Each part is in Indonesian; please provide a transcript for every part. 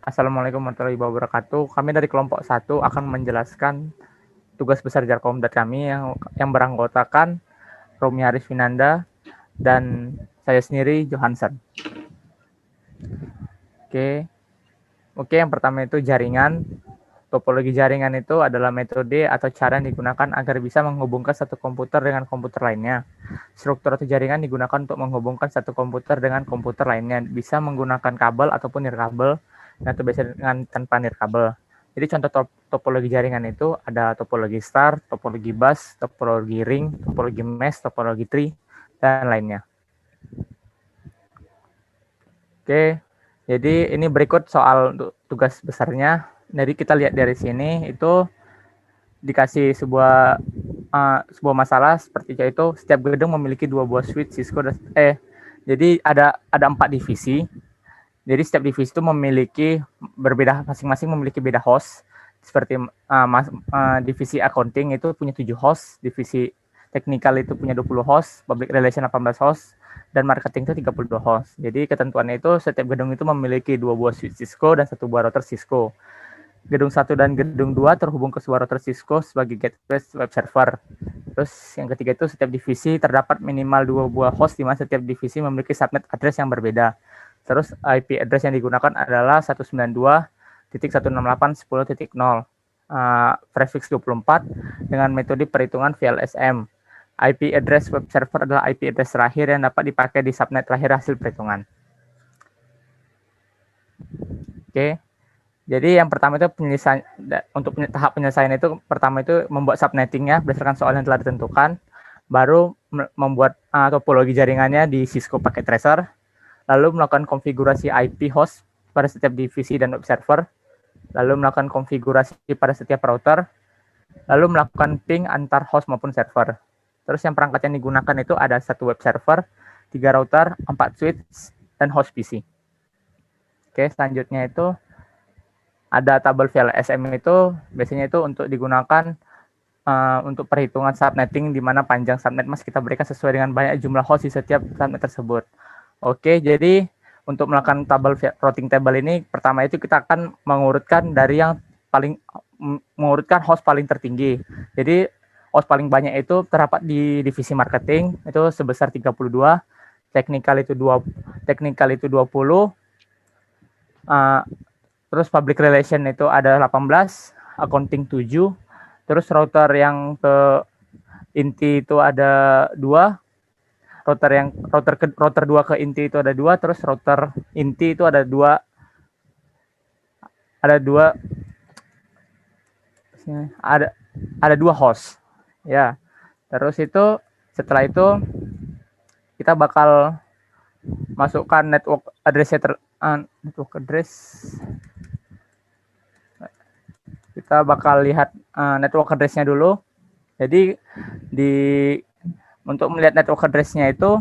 Assalamualaikum warahmatullahi wabarakatuh. Kami dari kelompok 1 akan menjelaskan tugas besar Jarkomdat kami yang beranggotakan Romi Haris Winanda dan saya sendiri Johansen. Oke, yang pertama itu jaringan. Topologi jaringan itu adalah metode atau cara yang digunakan agar bisa menghubungkan satu komputer dengan komputer lainnya. Struktur atau jaringan digunakan untuk menghubungkan satu komputer dengan komputer lainnya. Bisa menggunakan kabel ataupun nirkabel, atau biasa dengan tanpa nirkabel. Jadi contoh topologi jaringan itu ada topologi star, topologi bus, topologi ring, topologi mesh, topologi tree, dan lainnya. Oke, jadi ini berikut soal tugas besarnya. Jadi kita lihat dari sini itu dikasih sebuah masalah seperti itu. Setiap gedung memiliki 2 buah switch Cisco. Jadi ada 4 divisi. Jadi setiap divisi itu memiliki berbeda, masing-masing memiliki beda host. Seperti divisi accounting itu punya 7 host, divisi technical itu punya 20 host, public relation 18 host, dan marketing itu 32 host. Jadi ketentuannya itu setiap gedung itu memiliki 2 buah switch Cisco dan 1 buah router Cisco. Gedung 1 dan gedung 2 terhubung ke sebuah router Cisco sebagai gateway web server. Terus yang ketiga itu setiap divisi terdapat minimal 2 buah host di mana setiap divisi memiliki subnet address yang berbeda. Terus IP address yang digunakan adalah 192.168.10.0, prefix 24 dengan metode perhitungan VLSM. IP address web server adalah IP address terakhir yang dapat dipakai di subnet terakhir hasil perhitungan. Oke. Jadi yang pertama itu penyelesaian, untuk tahap penyelesaian itu pertama itu membuat subnettingnya berdasarkan soal yang telah ditentukan, baru membuat topologi jaringannya di Cisco Packet Tracer, lalu melakukan konfigurasi IP host pada setiap divisi dan web server, lalu melakukan konfigurasi pada setiap router, lalu melakukan ping antar host maupun server. Terus yang perangkat yang digunakan itu ada 1 web server, 3 router, 4 switch, dan host PC. Oke, selanjutnya itu ada tabel VLSM itu biasanya itu untuk digunakan untuk perhitungan subnetting di mana panjang subnet mas kita berikan sesuai dengan banyak jumlah host di setiap subnet tersebut. Oke, jadi untuk melakukan tabel routing table ini pertama itu kita akan mengurutkan dari yang mengurutkan host paling tertinggi. Jadi host paling banyak itu terdapat di divisi marketing itu sebesar 32, technical itu 20, terus public relation itu ada 18, accounting 7, terus router yang ke inti itu ada 2, router 2 ke inti itu ada 2, terus router inti itu ada 2 host. Ya. Terus itu setelah itu kita bakal masukkan network address kita bakal lihat network address-nya dulu. Jadi untuk melihat network address-nya itu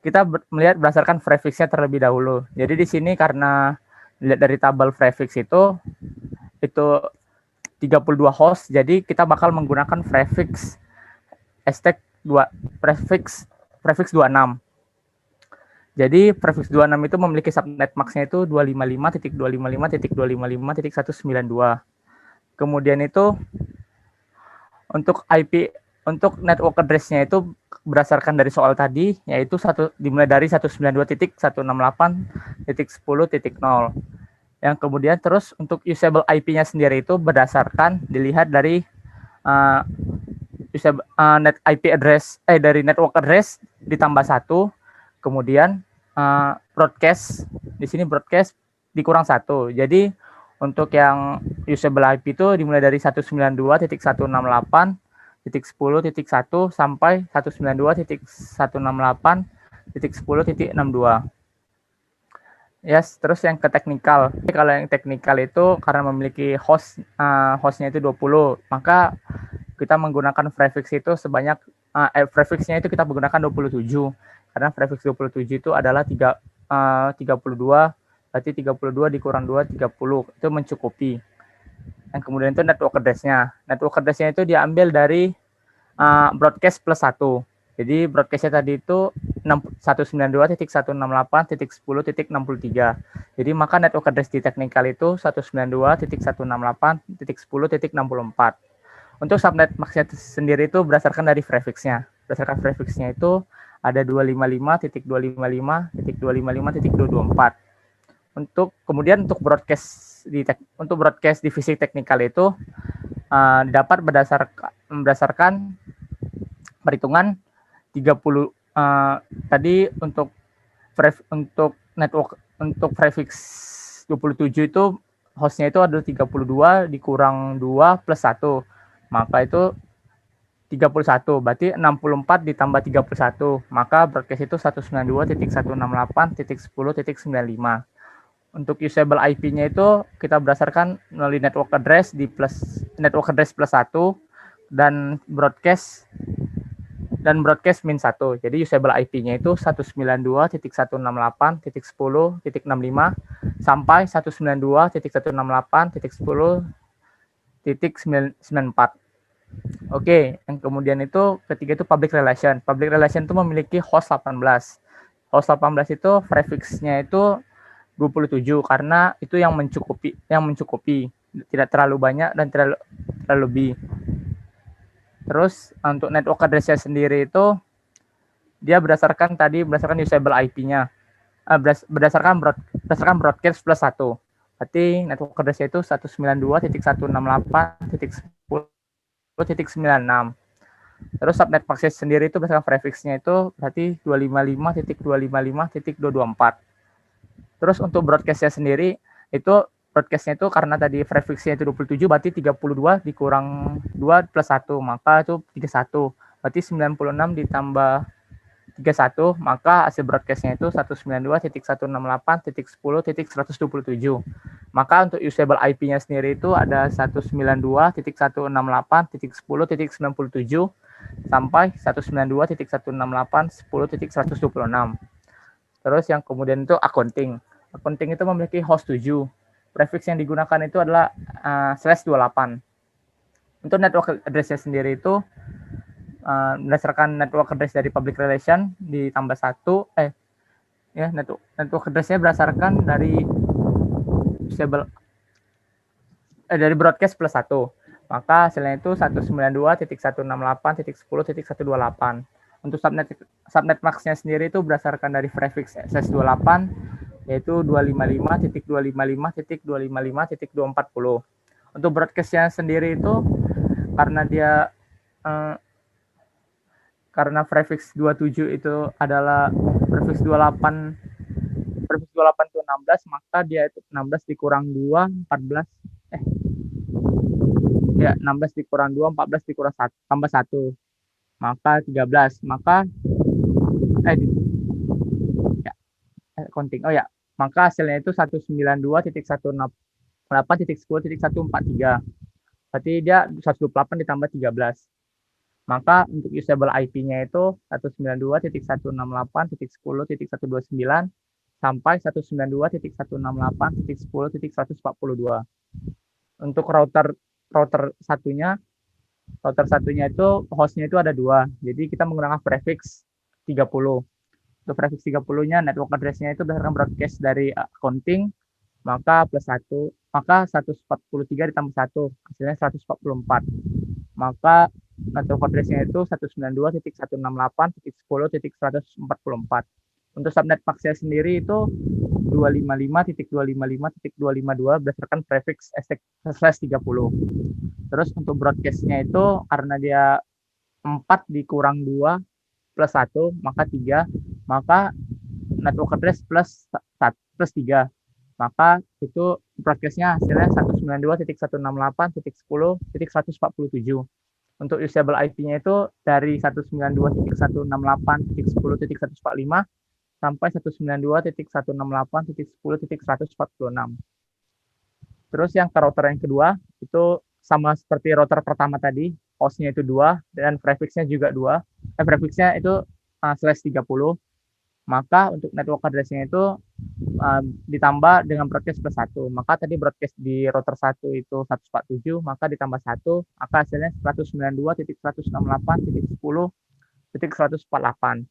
kita melihat berdasarkan prefix-nya terlebih dahulu. Jadi di sini karena dilihat dari tabel prefix itu 32 host, jadi kita bakal menggunakan prefix hashtag 2 prefix 26. Jadi prefix 26 itu memiliki subnet max-nya itu 255.255.255.192. Kemudian itu untuk network address-nya itu berdasarkan dari soal tadi, yaitu dimulai dari 192.168.10.0. Yang kemudian terus untuk usable IP-nya sendiri itu berdasarkan dilihat dari net IP address dari network address ditambah 1, kemudian broadcast di sini broadcast dikurang 1. Jadi untuk yang usable IP itu dimulai dari 192.168.10.1 sampai 192.168.10.62. Yes, terus yang ke teknikal. Kalau yang teknikal itu karena memiliki hostnya itu 20, maka kita menggunakan prefix itu sebanyak prefixnya itu kita menggunakan 27. Karena prefix 27 itu adalah 32, berarti 32 dikurang 2, 30. Itu mencukupi. Dan kemudian itu network address-nya. Network address-nya itu diambil dari broadcast plus 1. Jadi broadcast-nya tadi itu 192.168.10.63. Jadi maka network address di technical itu 192.168.10.64. Untuk subnet max-nya sendiri itu berdasarkan dari prefix-nya. Berdasarkan prefix-nya itu ada 255.255.255.224. Kemudian untuk broadcast divisi teknikal itu dapat berdasarkan perhitungan 30 tadi untuk prefix 27 itu hostnya itu ada 32 dikurang 2 plus 1, maka itu 31, berarti 64 ditambah 31, maka broadcast itu 192.168.10.95. Untuk usable IP-nya itu kita berdasarkan melalui network address plus 1 dan broadcast min 1. Jadi usable IP-nya itu 192.168.10.65 sampai 192.168.10.94. Oke, yang kemudian itu ketiga itu public relation. Public relation itu memiliki host 18. Host 18 itu prefix-nya itu 27 karena itu yang mencukupi, tidak terlalu banyak dan terlalu lebih. Terus untuk network address-nya sendiri itu dia berdasarkan usable IP-nya. Berdasarkan broadcast plus 1. Berarti network address-nya itu 192.168.10.96. Terus subnet max sendiri itu berdasarkan prefix-nya itu berarti 255.255.224. Terus untuk broadcast-nya sendiri itu broadcast-nya itu karena tadi prefix-nya itu 27 berarti 32 dikurang 2 plus 1 maka itu 31. Berarti 96 ditambah 31 maka hasil broadcast-nya itu 192.168.10.127. Maka untuk usable IP-nya sendiri itu ada 192.168.10.97 sampai 192.168.10.126. Terus yang kemudian itu accounting. Accounting itu memiliki host 7. Prefix yang digunakan itu adalah /28. Untuk network address-nya sendiri itu berdasarkan network address dari public relation ditambah 1 network address-nya berdasarkan dari dari broadcast plus 1. Maka hasilnya itu 192.168.10.128. Untuk subnet max-nya sendiri itu berdasarkan dari prefix SS28 yaitu 255.255.255.240. Untuk broadcast-nya sendiri itu karena prefix 27 itu adalah prefix 28 itu 16, maka dia itu 16 dikurang 2 14 16 dikurang 2 14 dikurang 1 tambah 1 maka 13. Maka maka hasilnya itu 192.168.10.143. Berarti dia 128 ditambah 13. Maka untuk usable IP-nya itu 192.168.10.129 sampai 192.168.10.142. Untuk router satunya itu hostnya itu ada 2. Jadi kita menggunakan prefix 30. Untuk prefix 30-nya network address-nya itu berdasarkan broadcast dari accounting maka plus 1, maka 143 ditambah 1 hasilnya 144. Maka network address-nya itu 192.168.10.144. Untuk subnet max-nya sendiri itu 255.255.252 berdasarkan prefix /30. Terus untuk broadcast-nya itu karena dia 4 dikurang 2 plus 1 maka 3, maka network address plus 3. Maka itu broadcast-nya hasilnya 192.168.10.147. Untuk usable IP-nya itu dari 192.168.10.145 sampai 192.168.10.146. Terus yang ke router yang kedua itu sama seperti router pertama tadi, hostnya itu 2 dan prefix-nya juga 2. Prefix-nya itu /30. Maka untuk network address-nya itu ditambah dengan broadcast plus 1. Maka tadi broadcast di router 1 itu 147, maka ditambah 1, maka hasilnya 192.168.10.148.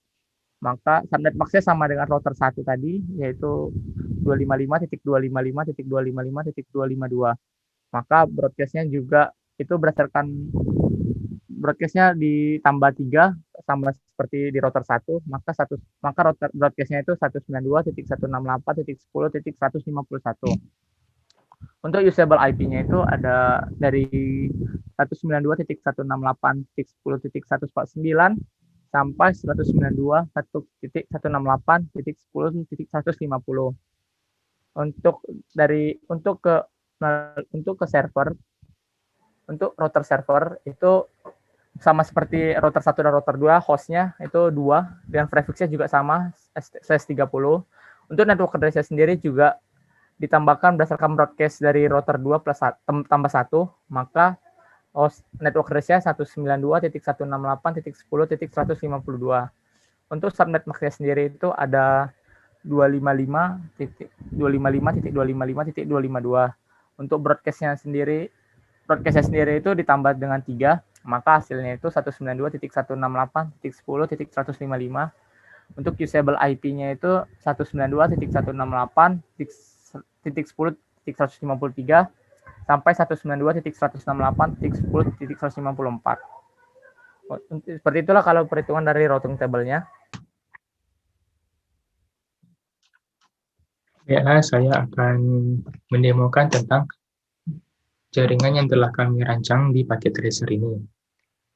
maka subnet max-nya sama dengan router 1 tadi, yaitu 255.255.255.252. Maka broadcast-nya juga itu berdasarkan broadcast-nya ditambah 3 sama seperti di router 1, maka router broadcast-nya itu 192.168.10.151. Untuk usable IP-nya itu ada dari 192.168.10.149 sampai 192.168.10.150. Untuk server, untuk router server itu sama seperti router 1 dan router 2, hostnya itu 2 dan prefixnya juga sama, /30. Untuk network address sendiri juga ditambahkan berdasarkan broadcast dari router 2 plus tambah 1, maka host network address-nya 192.168.10.152. Untuk subnet max-nya sendiri itu ada 255.255.255.252. Untuk broadcast-nya sendiri itu ditambah dengan 3, maka hasilnya itu 192.168.10.155. Untuk usable IP-nya itu 192.168.10.153 sampai 192.168.10.154. Seperti itulah kalau perhitungan dari routing table-nya. Ya, saya akan mendemokan tentang jaringan yang telah kami rancang di paket tracer ini.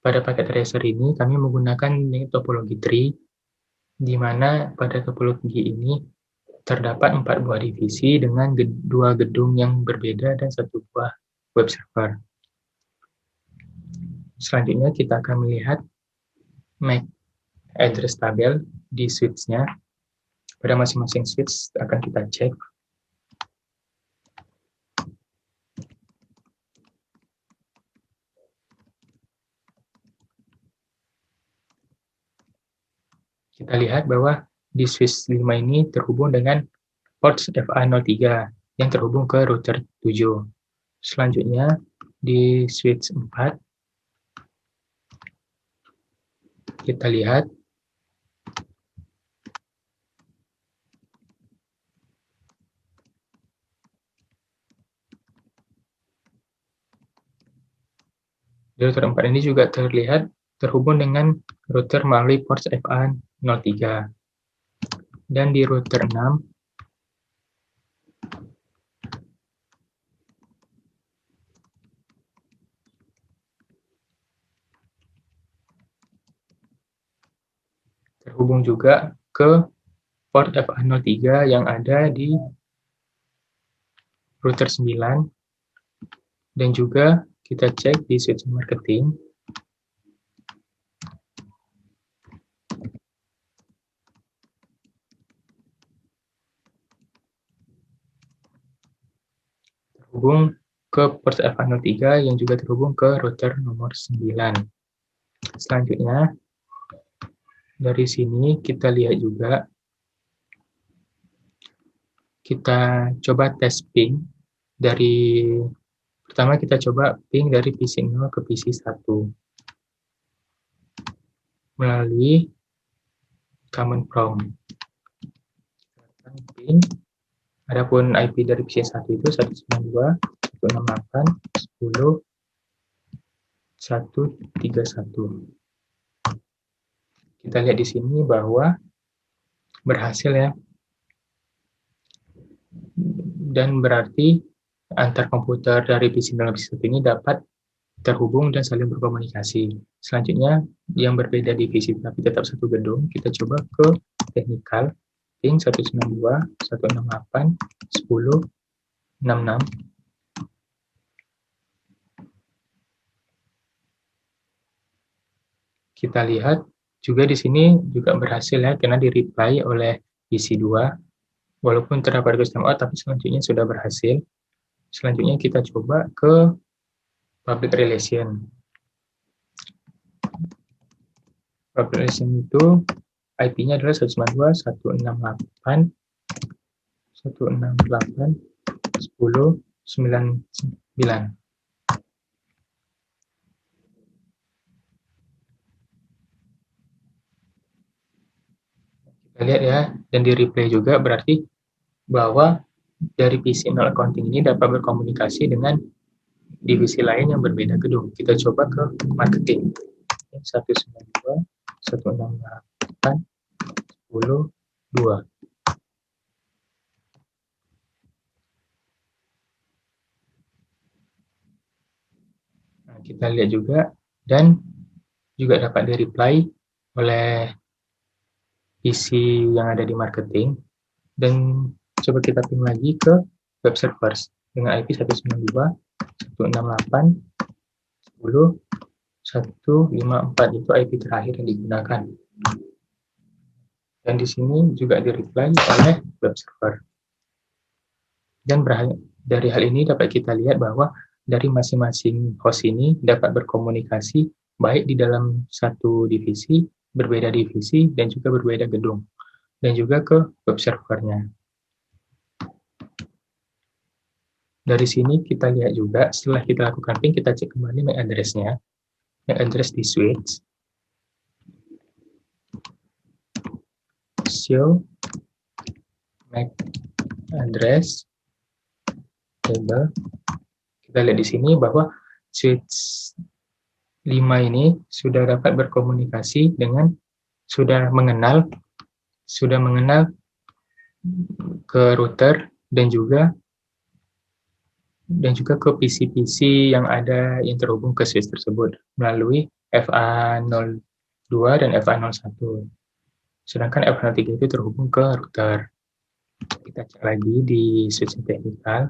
Pada paket tracer ini, kami menggunakan topologi tree, di mana pada topologi ini terdapat 4 buah divisi dengan 2 gedung yang berbeda dan 1 buah web server. Selanjutnya kita akan melihat MAC address tabel di switch-nya. Pada masing-masing switch akan kita cek. Kita lihat bahwa di switch 5 ini terhubung dengan port FA03 yang terhubung ke router 7. Selanjutnya di switch 4 kita lihat di router 4 ini juga terlihat terhubung dengan router melalui port FA03. Dan di router 6 terhubung juga ke port FA03 yang ada di router 9, dan juga kita cek di switch marketing. Terhubung ke port FA03 yang juga terhubung ke router nomor 9. Selanjutnya, dari sini kita lihat juga, kita coba tes ping dari, pertama kita coba ping dari PC 0 ke PC 1 melalui command prompt. Ping, adapun IP dari PC 1 itu 192.168.10.131. Kita lihat di sini bahwa berhasil ya. Dan berarti antar komputer dari PC 0 dan PC 1 ini dapat terhubung dan saling berkomunikasi. Selanjutnya, yang berbeda divisi tapi tetap satu gedung, kita coba ke technical, ping 192.168.10.66. Kita lihat juga di sini juga berhasil ya, karena di-reply oleh PC 2, walaupun terdapat request timeout, tapi selanjutnya sudah berhasil. Selanjutnya kita coba ke public relation. Public relation itu IP-nya adalah 192.168.10.99. Kita lihat ya, dan di replay juga berarti bahwa dari PC nol accounting ini dapat berkomunikasi dengan divisi lain yang berbeda gedung. Kita coba ke marketing. 192, 168, 10, 2. Nah, kita lihat juga, dan juga dapat di-reply oleh PC yang ada di marketing. Dan coba kita ping lagi ke web servers dengan IP 192, 168, 10, 154. Itu IP terakhir yang digunakan. Dan di sini juga di-reply oleh web server. Dan dari hal ini dapat kita lihat bahwa dari masing-masing host ini dapat berkomunikasi baik di dalam satu divisi, berbeda divisi, dan juga berbeda gedung, dan juga ke web servernya. Dari sini kita lihat juga, setelah kita lakukan ping, kita cek kembali MAC address-nya. MAC address di switch. Show MAC address table. Kita lihat di sini bahwa switch 5 ini sudah dapat berkomunikasi dengan, sudah mengenal ke router dan juga ke PC-PC yang ada yang terhubung ke switch tersebut melalui FA02 dan FA01. Sedangkan FA03 itu terhubung ke router. Kita cek lagi di switch teknikal.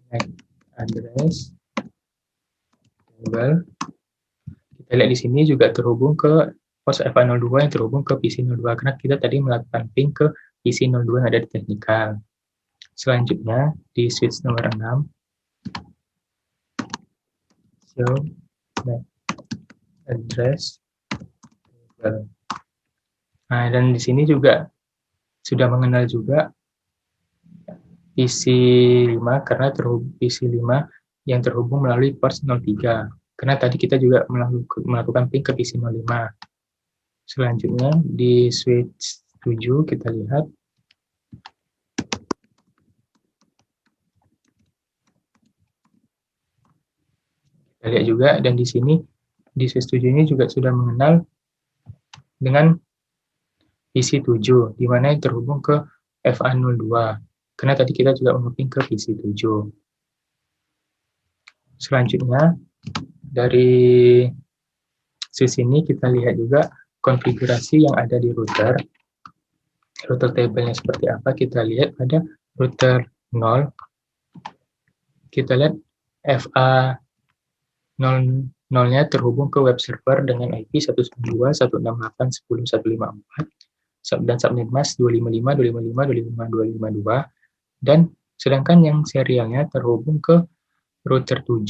MAC address table. Kita lihat di sini juga terhubung ke host FA02 yang terhubung ke PC02, karena kita tadi melakukan ping ke PC02 yang ada di teknikal. Selanjutnya di switch nomor 6, show MAC address table. Nah, dan di sini juga sudah mengenal juga PC5 karena PC5 yang terhubung melalui port 03. Karena tadi kita juga melakukan ping ke PC05. Selanjutnya di switch 7 kita lihat juga, dan di sini di switch 7 ini juga sudah mengenal dengan PC7 di mana yang terhubung ke FA02. Karena tadi kita juga menguping ke PC7. Selanjutnya dari switch ini kita lihat juga konfigurasi yang ada di router. Router table-nya seperti apa? Kita lihat pada router 0. Kita lihat FA00-nya terhubung ke web server dengan IP 192.168.10.154 dan subnet mask 255.255.255.252, dan sedangkan yang serialnya terhubung ke router 7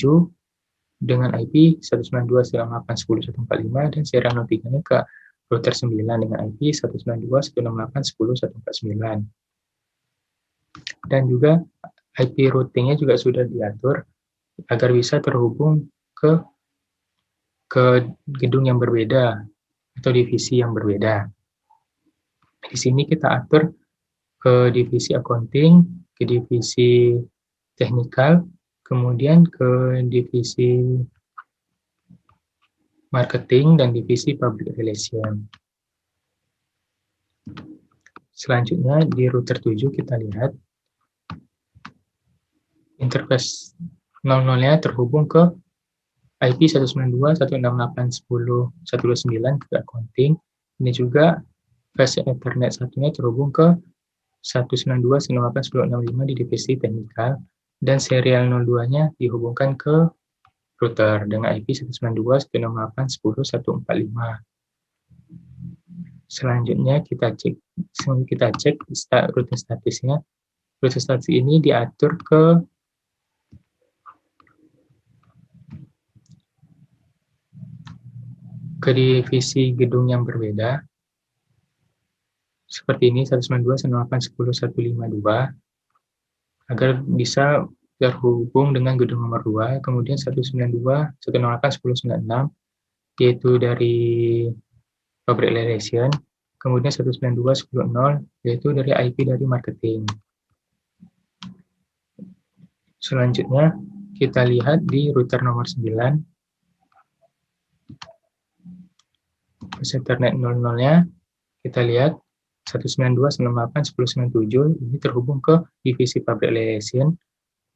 dengan IP 192.168.10.145 dan serial notifikasinya ke router 9 dengan IP 192.168.10.149. Dan juga IP routingnya juga sudah diatur agar bisa terhubung ke gedung yang berbeda atau divisi yang berbeda. Di sini kita atur ke divisi accounting, ke divisi teknikal, kemudian ke divisi marketing, dan divisi public relation. Selanjutnya di router 7 kita lihat interface 00-nya terhubung ke IP 192.168.10.129 ke accounting. Ini juga flash Ethernet satunya terhubung ke 192.168.10.65 di divisi teknikal, dan serial 02-nya dihubungkan ke router dengan IP 192.168.10.145. Selanjutnya kita cek routing statusnya. Routing status ini diatur ke divisi gedung yang berbeda. Seperti ini 192.168.10.152 agar bisa terhubung dengan gedung nomor 2, kemudian 192, 108, 1096, yaitu dari Public Relation, kemudian 192, 10.0, yaitu dari IP dari marketing. Selanjutnya, kita lihat di router nomor 9, bus Ethernet 00-nya, kita lihat 192.168.10.97 ini terhubung ke divisi Public Relation,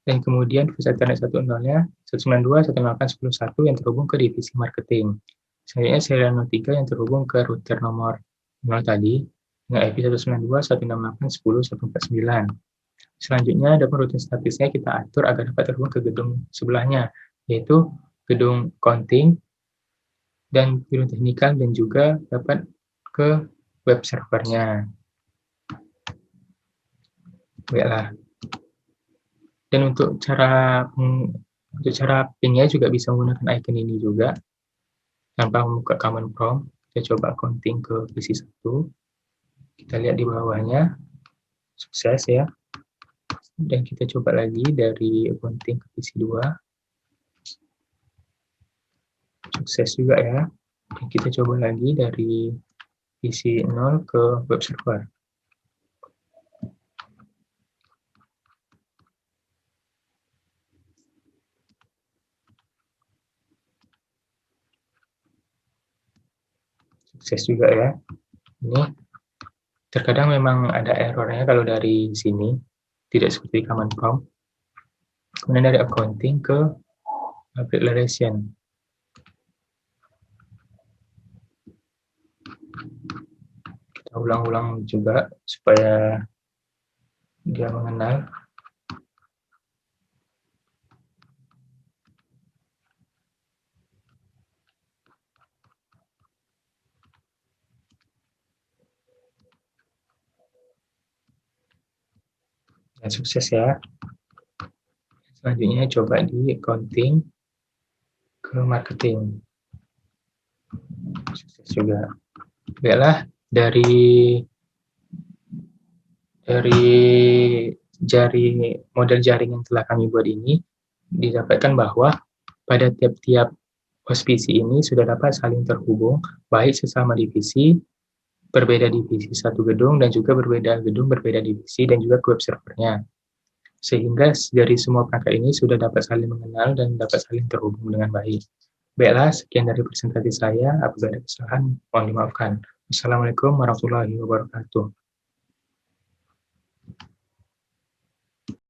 dan kemudian bus Ethernet 10-nya 192.168.10.1 yang terhubung ke divisi marketing. Selanjutnya serial 03 yang terhubung ke router nomor 0 tadi dengan IP 192.168.10.149. Selanjutnya, adapun routing statusnya kita atur agar dapat terhubung ke gedung sebelahnya, yaitu gedung counting dan gedung teknikal, dan juga dapat ke web servernya. Baiklah. Dan untuk cara pingnya juga bisa menggunakan icon ini juga tanpa membuka command prompt. Kita coba counting ke PC 1. Kita lihat di bawahnya. Sukses ya. Dan kita coba lagi dari counting ke PC 2. Sukses juga ya. Dan kita coba lagi dari PC 0 ke web server. Sukses juga ya. Ini terkadang memang ada errornya kalau dari sini, tidak seperti command prompt. Kemudian dari accounting ke public relation. Kita ulang-ulang juga supaya dia mengenal. Dan sukses ya. Selanjutnya coba di accounting ke marketing. Sukses juga. Baiklah, dari model jaring yang telah kami buat ini, didapatkan bahwa pada tiap-tiap host PC ini sudah dapat saling terhubung, baik sesama divisi, berbeda divisi satu gedung, dan juga berbeda gedung, berbeda divisi, dan juga ke web servernya. Sehingga dari semua perangkat ini sudah dapat saling mengenal dan dapat saling terhubung dengan baik. Baiklah, sekian dari presentasi saya. Apabila ada kesalahan, mohon dimaafkan. Wassalamualaikum warahmatullahi wabarakatuh.